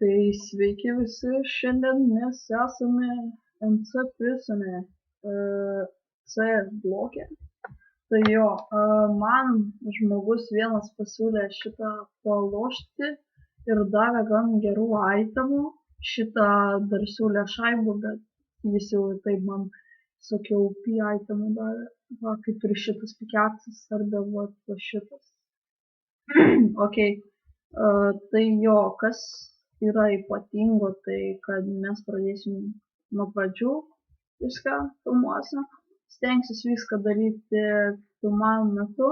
Tai sveiki visi, šiandien mes esame NC prisone C bloke. Tai jo, man žmogus vienas pasiūlė šitą palošti ir davė gan gerų itemų. Šitą dar siūlė šaibų, bet jis jau taip man sakiau, P itemų davė. Va, kaip ir šitas pikeksas, arba va šitas. Ok, tai jo, kas yra ypatingo, tai kad mes pradėsim nuo pradžių viską filmuosime. Stengsiuosi viską daryti filmavimo metu,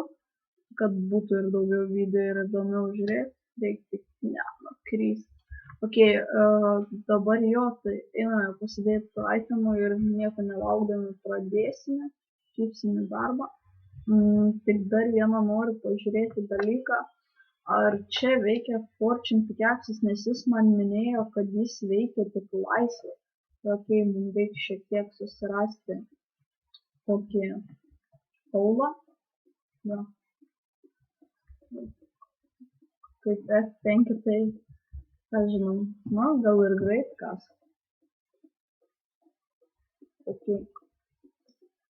kad būtų ir daugiau video ir įdomiau žiūrėti. Reikia tik nukrysti. Ok, dabar jo, tai einame pasidėti itemų ir nieko nelaukdami pradėsime. Šypsime darbą. Tik dar vieną noriu pažiūrėti dalyką. Ar čia veikia Fortune pikeksas, nes jis man minėjo, kad jis veikia tik laisvai. Ok, mums reikia šiek tiek susirasti tokį kaulą. Ja. Kaip F5, tai, ką žinom, na, gal ir greit kas. Ok,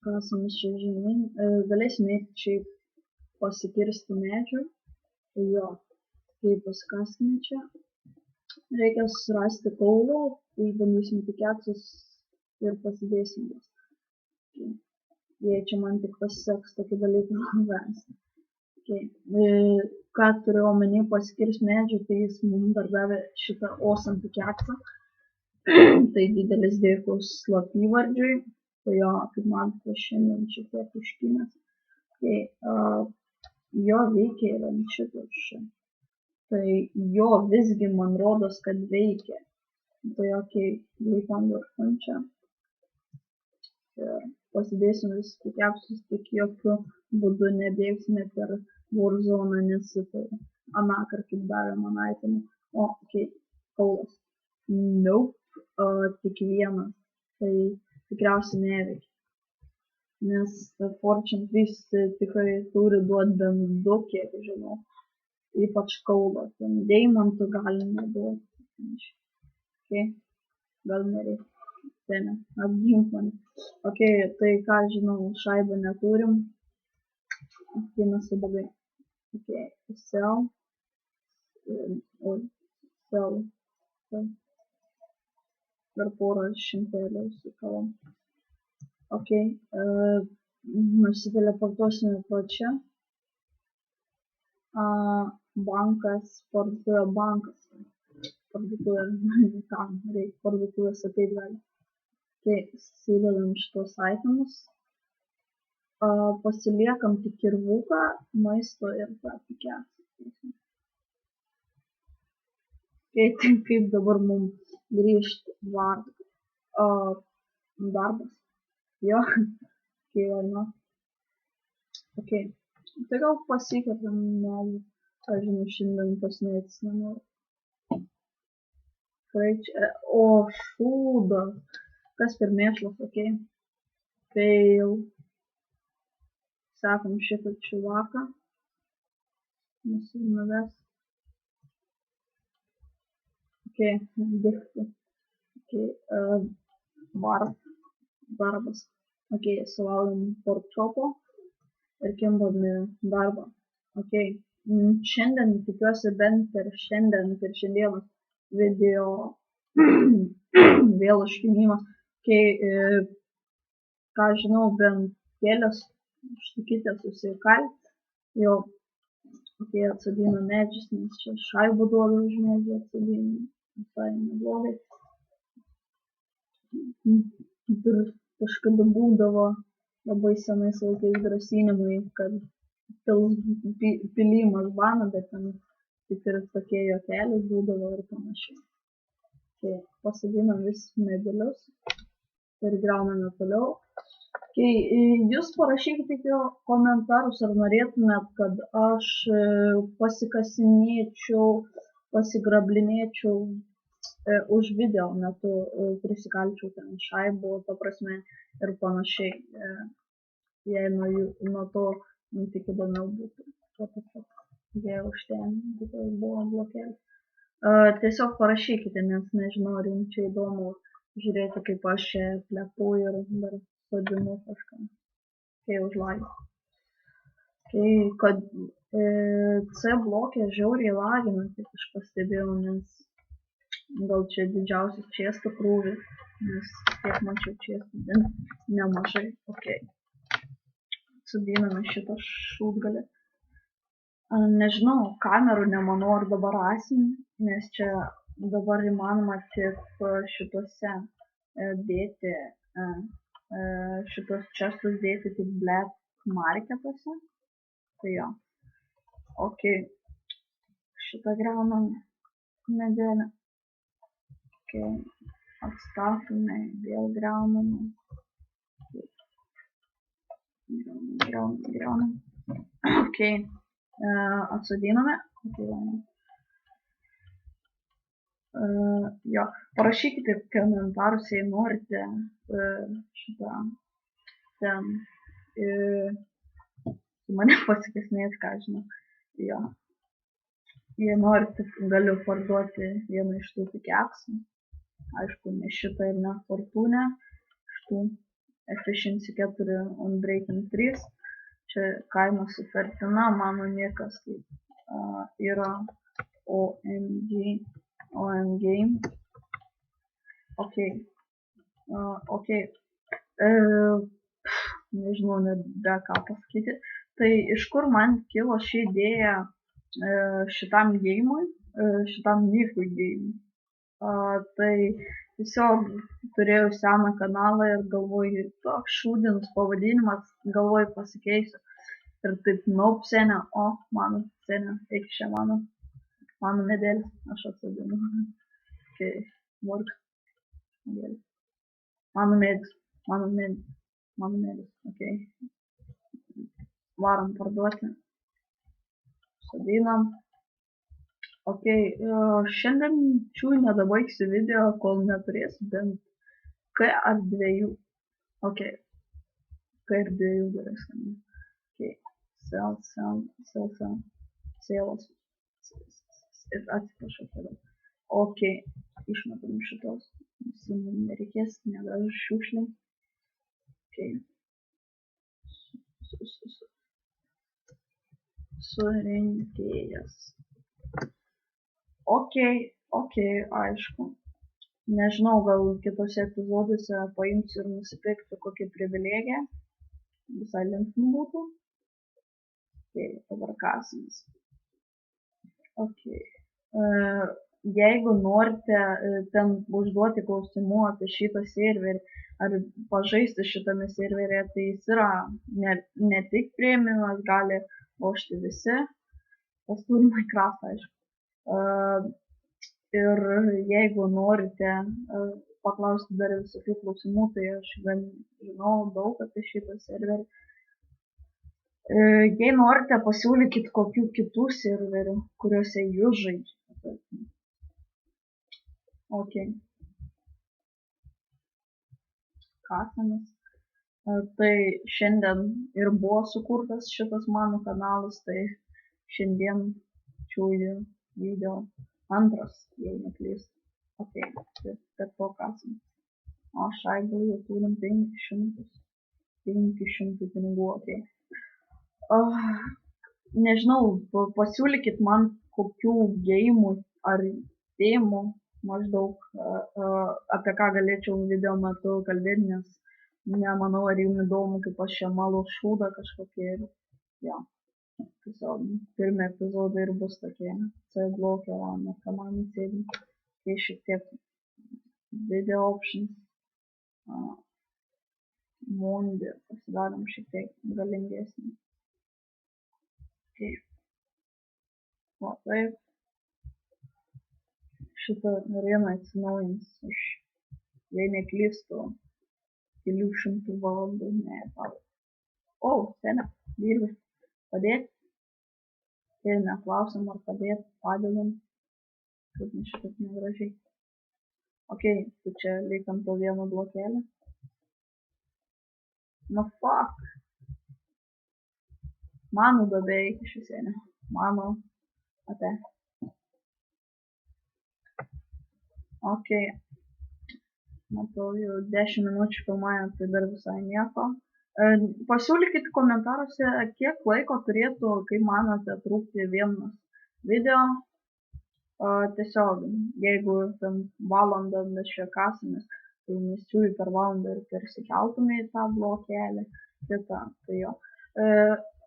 kasam čia žemyn. Galėsime eiti čia pasikirsti medžių. Jo, kai pasikasime čia, reikia surasti kaulą, tai bandysim pikeksus ir pasidėsim jas. Okay. Jei čia man tik pasiseks tokį dalyką vengti. Okay. Ką turiu omeny pasikirsti medžių, tai jis mums dar davė šitą awesome pikeksą. Tai didelis dėkos slapyvardžiui. Tai jo, kaip matote, šiandien šiek tiek užkynęs. Okay. Jo veikia ir ant šitos čia. Tai jo visgi man rodos, kad veikia. Tai ok, laikam viršun čia. Ir pasidėsim visus pikeksus, tik jokių būdų nebėgsime per Warzone, nes tai anakar kaip davė man itemų. O, ok, kaulas. Nope, tik vienas. Tai tikriausiai neveikia. Nes Fortune 3 tikrai turi duoti bent 2, kiek žinau. Ypač kaulą. Deimantų gali neduoti. Ok, gal nereikia. Tai ne, apgink mane. Ok, tai ką žinau, šaibą neturim. Apginasi bagai. Ok, sell. Sell. Per porą šimtėlių sukalam. Ok, nusiteleportuosime pro čia. Bankas, parduotuvė bankas. Parduotuvė, kam reikia parduotuvės ateit gali. Tai įsidedam šitos itemus. Pasiliekam tik kirvuką, maisto ir tą pikeksą. Tai kaip dabar mums grįžti darbas. Jo, kai valna. Ok, tai gal pasikėtam medį. Aš žinau, šiandien pasinėtis nenoriu. O, šūdas. Kas per mėšlas, ok. Fail. Sakom šitą čiuvaką. Nusinuves. Ok, dirbti. Ok, darbas. Ok, suvalgom porkčopo ir kimbame darbą. Ok, šiandien tikiuosi bent per šiandieną video vėl užkinimas. Ok, ką žinau, bent kelias štukytės susikalt. Jau, ok, atsodino medžius, nes čia šaibų duoda už medžių atsodino. Visai neblogai. Kažkada būdavo labai senais laikais grasinimai, kad pilimas bana, bet ten tik ir tokie juokeliai būdavo ir panašiai. Okay, pasadinam visus medelius ir grauname toliau. Okay, jūs parašykite komentarus, ar norėtumėt, kad aš pasikasinėčiau, pasigrablinėčiau už video metu, prisikalčiau ten šaibų, ta prasme, ir panašiai. Jei nuo to tik įdomiau būtų. Jei už ten, tai buvo blokėlis. Tiesiog parašykite, nes nežinau, ar jums čia įdomu žiūrėti, kaip aš čia plepu ir dar sodinu kažką. Tai už laiką. Tai kad C blokė žiauriai lagina, kaip aš pastebėjau, nes gal čia didžiausias čiesto krūvis, nes tiek mačiau čiesto, nemažai. Ok. Sudiname šitą šūdgalį. Nežinau, kamerų nemanau, ar dabar rasim, nes čia dabar įmanoma tik šituose dėti, šitos čestus dėti tik black marketuose. Tai jo. Ok. Šitą greunam medelę. Ok. Atstatome, vėl greuname. Greunam. Ok. Atsodiname. Jo, parašykite komentarus, jei norite šitą ten su mane pasikasinėti, ką žinau. Jo. Jei norite, galiu parduoti vieną iš tų pikeksų. Aišku, ne šitą ir ne fortūnę. Štų efficiency 4 unbreaking 3. Čia kaina sutartina, mano niekas tai yra OMG. Ok. Ok. Nežinau, nebe ką pasakyti. Tai iš kur man kilo ši idėja šitam geimui, šitam nifui geimui. Tai tiesiog turėjau seną kanalą ir galvoju, toks šūdinas pavadinimas, galvoju pasikeisiu. Ir taip, nope, senė, o, mano senė, eik čia mano medėlis, aš atsodinu. Ok, work. Medėlis. Mano medis, ok. Varam parduoti. Sodinam. Ok, šiandien čiū nedabaigsiu video, kol neturėsiu bent K ar 2. Ok, K ir 2 gerai skamba. Ok, sales. Atsiprašau tada. Ok, išmetam šitos. Mums nereikės, negražu šiukšlė. Ok. Surinkėjas. Ok, aišku. Nežinau, gal kitose epizoduose paimsiu ir nusipirksiu kokią privilegiją. Visai linksmų būtų. Ok, dabar kasimas. Ok. Jeigu norite ten užduoti klausimų apie šitą serverį ar pažaisti šitame serveryje, tai jis yra ne tik premiumas, gali lošti visi. Tas turi Minecraft, aišku. Ir jeigu norite paklausti dar visokių klausimų, tai aš gan žinau daug apie šitą serverį. Jei norite, pasiūlykit kokių kitų serverių, kuriuose jūs žaidžiate. Ok. Kasamas. Tai šiandien ir buvo sukurtas šitas mano kanalas, tai šiandien čiūju video antras, jei neklystu. Ok, per to kasamas. O šaigai jau turim 500 pinigų, ok. Nežinau, pasiūlykit man kokių geimų ar temų maždaug, apie ką galėčiau video metu kalbėti, nes nemanau, ar jums įdomu, kaip aš čia malau šūdą kažkokie ir jo. Tiesiog pirmi epizodai ir bus tokie C blokė, o ne kamanų sėdim. Tai šiek tiek video options. Mondi pasidarom šiek tiek galingesnį. Ok. O taip. Šitą areną atsinaujins už, jei neklystu, kelių šimtų valandų, ne, tau. O, senė, dirbi. Padėti. Ir neklausim, ar padėti, padedam. Kaip ne šitaip negražiai. Ok, tu čia liekam to vieno blokėlį. No fuck. Mano duobė iki šį senę. Mano. Ate. Ok, matau jau 10 minučių filmuojant, tai dar visai nieko. Pasiūlykit komentaruose, kiek laiko turėtų, kaip manote, trukti vienas video. Tiesiog, jeigu ten valandą mes čia kasamės, tai nesiūly per valandą ir persikeltume į tą blokelį kitą. Tai jo.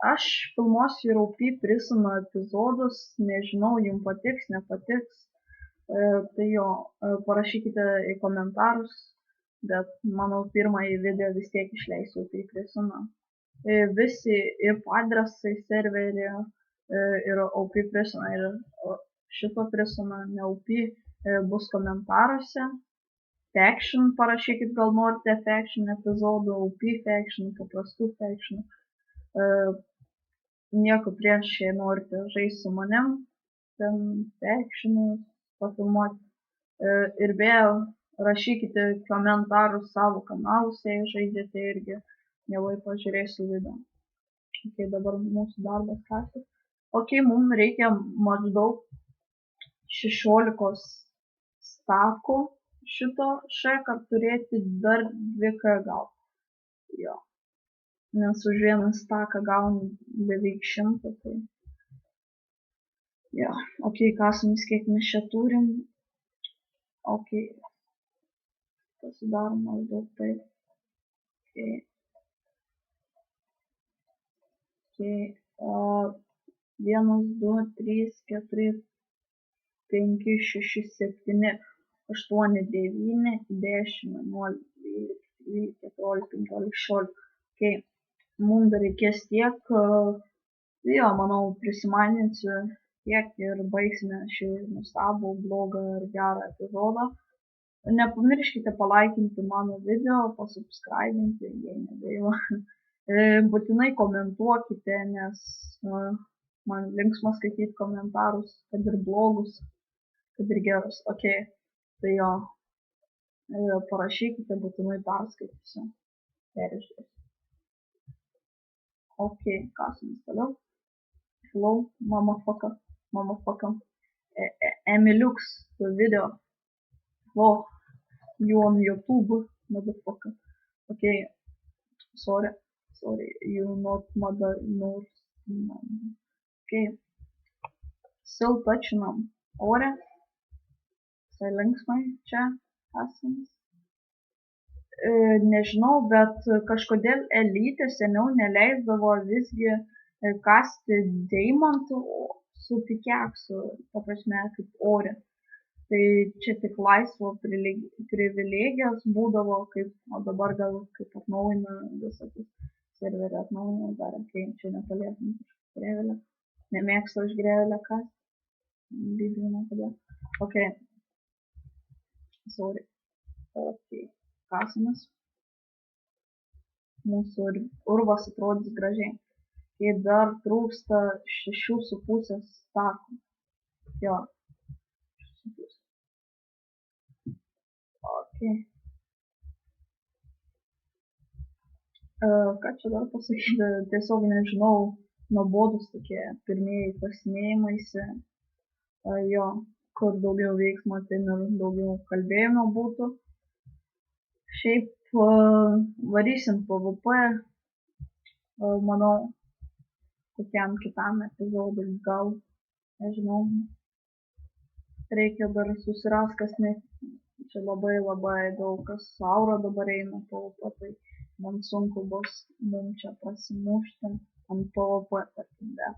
Aš filmuosiu ir OP Prisono epizodus, nežinau, jums patiks, nepatiks. Tai jo, parašykite į komentarus, bet manau pirmąjį video vis tiek išleisiu OP Prisono. Visi IP adresai serverį ir OP Prisono ir šito Prisono, ne OP, bus komentaruose. Faction parašykit, gal norite Faction epizodų, OP Faction, paprastų Faction. Nieko prieš, jei norite žaisti su manim, ten Factionus pafilmuoti. Ir vėl rašykite komentarus savo kanalus, jei žaidžiate irgi, mielai pažiūrėsiu video. Ok, dabar mūsų darbas kastas. Ok, mums reikia maždaug 16 stakų šito kad turėti dar 2K gal. Jo. Nes už vieną staką gauni beveik 100, tai. Jo, ok, kasomis kiek mes čia turim. Ok. Pasidarom maždaug taip. Ok. Ok. 1, 2, 3, 4, 5, 6, 7, 8, 9, 10, 11, 12, 13, 14, 15, 16. Ok. Mums dar reikės tiek. Jo, manau, prisimaninsiu tiek ir baigsime šį nuostabų, blogą ir gerą epizodą. Nepamirškite palaikinti mano video, pasubscribinti, jei negaila. Būtinai komentuokite, nes man linksma skaityti komentarus, kad ir blogus, kad ir gerus. Ok, tai jo, parašykite, būtinai perskaitysiu. Peržiūrėsiu. Ok, kasomis toliau. Hello, motherfucker. Emiliuks video. Hello, you on YouTube, motherfucker. Okay, sorry, you not mother, no. Okay, still touchinam ore. Visai linksmai čia esamas. Nežinau, bet kažkodėl Elite seniau neleisdavo visgi kasti deimantų su pikeksu, ta prasme, kaip ore. Tai čia tik laisvo privilegijos būdavo, o dabar gal kaip atnaujina visokius serverį atnaujina dar, kai čia nepaliesim kažkaip grevelę. Nemėgstu aš grevelę kasti. Biblina kodėl. Ok. Sorry. Ok. Kasimas. Mūsų urvas atrodys gražiai. Kai dar trūksta 6,5 stakų. Jo. 6,5. Ok. Ką čia dar pasakyti, tiesiog nežinau, nuobodus tokie pirmieji pasinėjimaisi. Jo, kur daugiau veiksmo, tai daugiau kalbėjimo būtų. Šiaip varysim PvP, manau, kokiam kitam epizodui gal, nežinau, reikia dar susirast, kas ne, čia labai daug kas aura dabar eina PvP, tai man sunku bus mums čia prasimušti ant PvP, tarkim, bet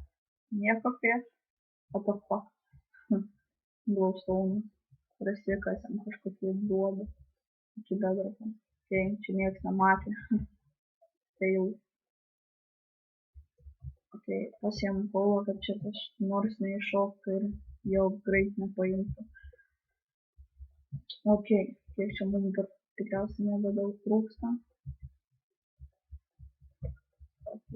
nieko prieš, what the fuck, glaustaunas, prasikasėm kažkokį duobą, iki bedrokams. Okay, čia nieks nematė. Tai jau. Ok, pasiėmų kolą, kad čia aš nors neiššoktų ir jau greit nepaimtų. Ok, kiek čia mums dar tikriausiai nebedaug trūksta. Ok.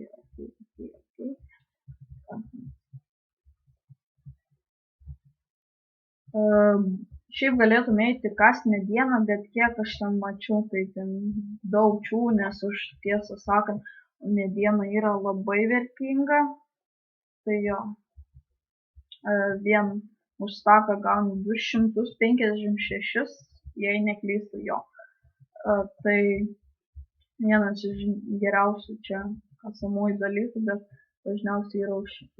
Šiaip galėtume eiti kast medieną, bet kiek aš ten mačiau, tai ten daug čių, nes už tiesą sakant, mediena yra labai vertinga. Tai jo, vien už staką gauni 256, jei neklystu jo. Tai vienas iš geriausių čia kasamųjų dalykų, bet dažniausiai yra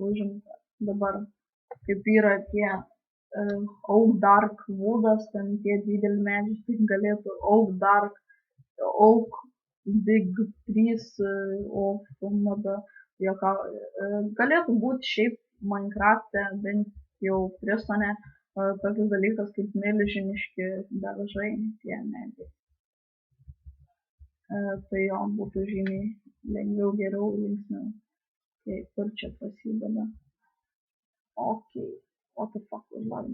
užimta. Dabar kaip yra tie Oak Dark Woodas, ten tie dideli medžiai, tai galėtų Oak Big 3 of moda, galėtų būti šiaip Minecraft'e, bent jau Pristone, tokius dalykas kaip milžiniški daržai, tie medžiai. Tai jo būtų žymiai lengviau, geriau, linksmiau. Okay, kur čia prasideda? Ok, what the fuck was that?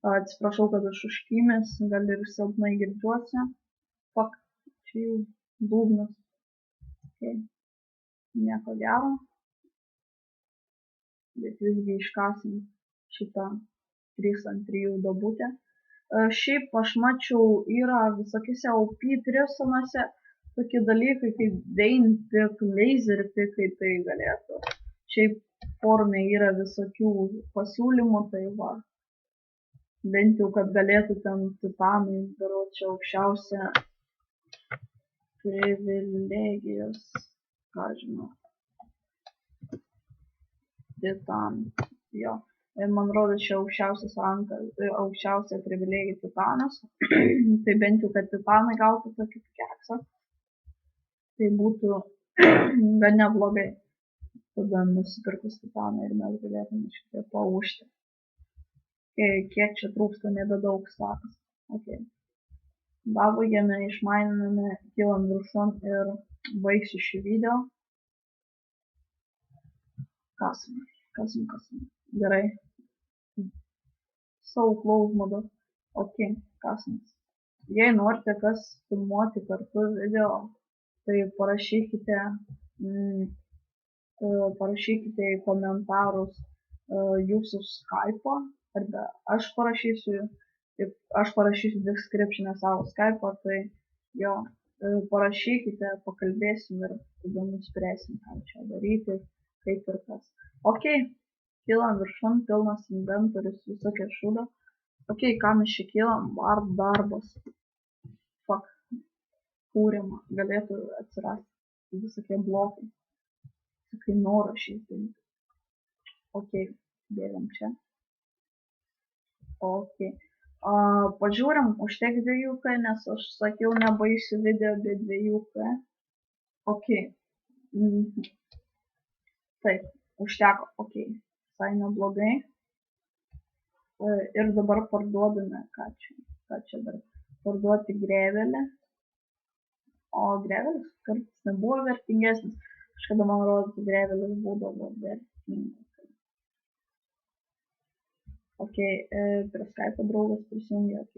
Atsiprašau, kad aš užkymęs, gal ir silpnai girdžiuosi. Fuck, čia jau dūgnas. Okay. Nieko gero. Bet visgi iškasim šitą 3 ant 3 duobutę. Šiaip aš mačiau, yra visokiuose OP Pristonuose tokie dalykai kaip Vein Pick, Laser Pickai, tai galėtų. Šiaip forume yra visokių pasiūlymų, tai va. Bent jau, kad galėtų ten titanai, darau čia aukščiausia privilegijos, ką žinau. Titan, jo. Man rodos čia aukščiausias rankas, aukščiausia privilegija titanas. Tai bent jau, kad titanai gautų tokį keksą. Tai būtų gan neblogai. Tada nusipirkus titaną ir mes galėtume šiek paužti. Kiek čia trūksta, nebedaug stakas. Okay. Dabaigėme, išmaininame, kilam viršun ir baigsiu šį video. Kasam. Gerai. So close modu. Ok, kasams. Jei norite kas filmuoti kartu video, tai parašykite į komentarus jūsų Skype'o, arba aš parašysiu description'e savo Skype'o, tai jo, parašykite, pakalbėsim ir tada nuspręsim, ką čia daryti, kaip ir kas. Ok, kylam viršun, pilnas inventorius, visokia šūda. Ok, ką mes čia kylam, darbas. Fuck, kūrima, galėtų atsirasti visokie blokai. Sakai, noro šiais dalykais. Ok, bėgam čia. Ok. Pažiūrim, užteks 2K, nes aš sakiau, nebaisiu video be 2K. Ok. Taip, užteko. Ok, visai neblogai. Ir dabar parduodame, ką čia dar. Parduoti grevelį. O grevelis kartais nebuvo vertingesnis. Kažkada man rodo, grevelis būdavo vertingas. Ok, prie Skype'o draugas prisijungė, ok.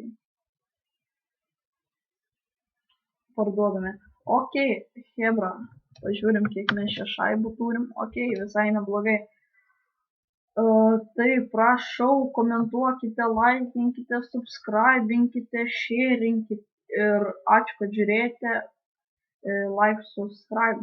Parduodame. Ok, hebra, pažiūrim, kiek mes čia šaibų turim. Ok, visai neblogai. Tai prašau, komentuokite, laikinkite, subscribinkite, shareinkite ir ačiū, kad žiūrėjote. Like, subscribe.